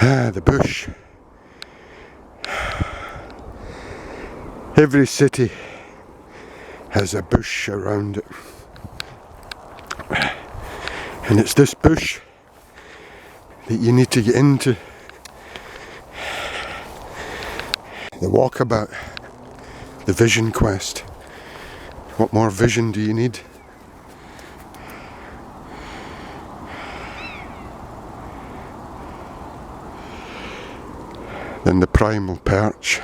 The bush. Every city has a bush around it. And it's this bush that you need to get into. The walkabout, the vision quest. What more vision do you need? Than the primal perch.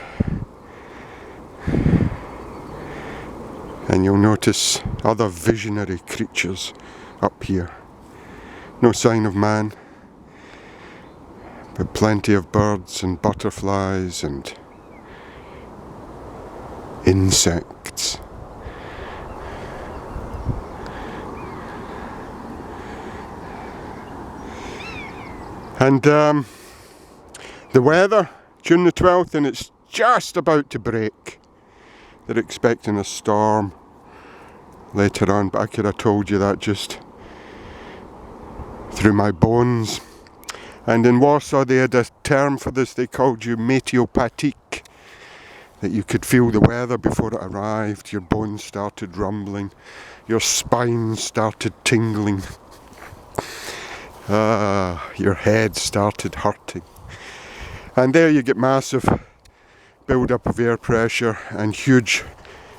And you'll notice other visionary creatures up here. No sign of man, but plenty of birds and butterflies and insects. And the weather, June the 12th, and it's just about to break. They're expecting a storm later on, but I could have told you that just through my bones. And in Warsaw they had a term for this, they called you Meteopathy, that you could feel the weather before it arrived. Your bones started rumbling, your spine started tingling, your head started hurting. And there you get massive build-up of air pressure and huge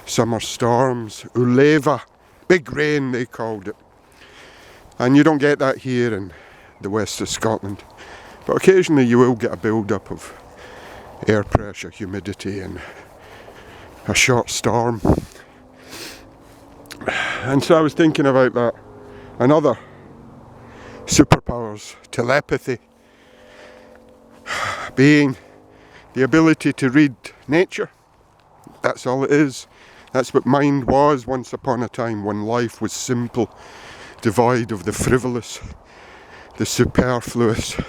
summer storms, uleva, big rain they called it. And you don't get that here in the west of Scotland, but occasionally you will get a build-up of air pressure, humidity and a short storm. And so I was thinking about that. Another superpowers, telepathy, being the ability to read nature. That's all it is. That's what mind was once upon a time, when life was simple, devoid of the frivolous, the superfluous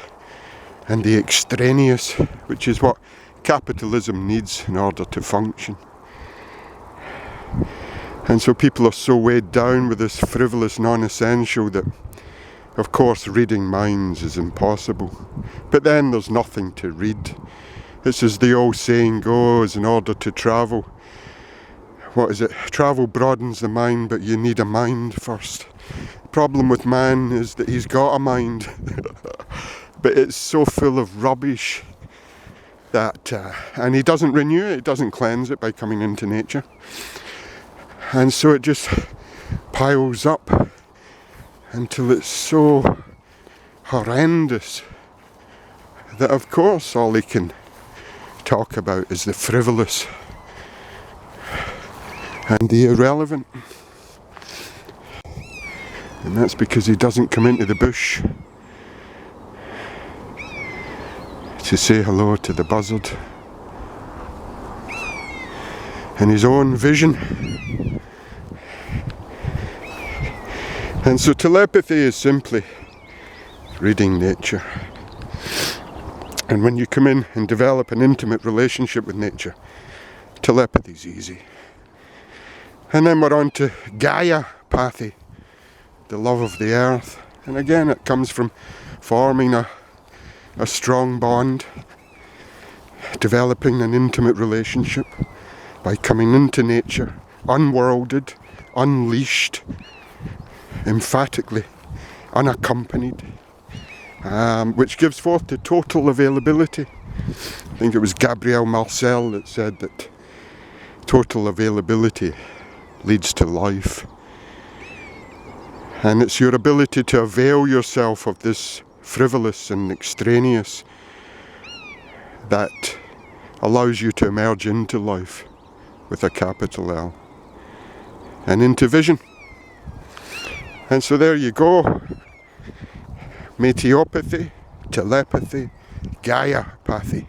and the extraneous, which is what capitalism needs in order to function. And so people are so weighed down with this frivolous non-essential that, of course, reading minds is impossible. But then there's nothing to read. It's as the old saying goes, in order to travel, what is it? Travel broadens the mind, but you need a mind first. The problem with man is that he's got a mind, but it's so full of rubbish that, and he doesn't renew it, he doesn't cleanse it by coming into nature. And so it just piles up until it's so horrendous that, of course, all he can talk about is the frivolous and the irrelevant. And that's because he doesn't come into the bush to say hello to the buzzard and his own vision. And so telepathy is simply reading nature. And when you come in and develop an intimate relationship with nature, telepathy's easy. And then we're on to Gaiapathy, the love of the earth. And again, it comes from forming a strong bond, developing an intimate relationship by coming into nature, unworlded, unleashed, emphatically unaccompanied, which gives forth to total availability. I think it was Gabriel Marcel that said that total availability leads to life. And it's your ability to avail yourself of this frivolous and extraneous that allows you to emerge into life with a capital L and into vision. And so there you go. Meteopathy, telepathy, Gaiapathy.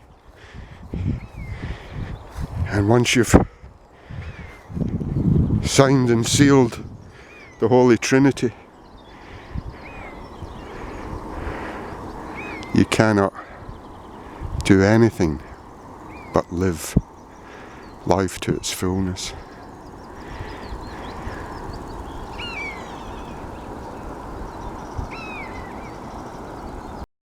And once you've signed and sealed the Holy Trinity, you cannot do anything but live life to its fullness.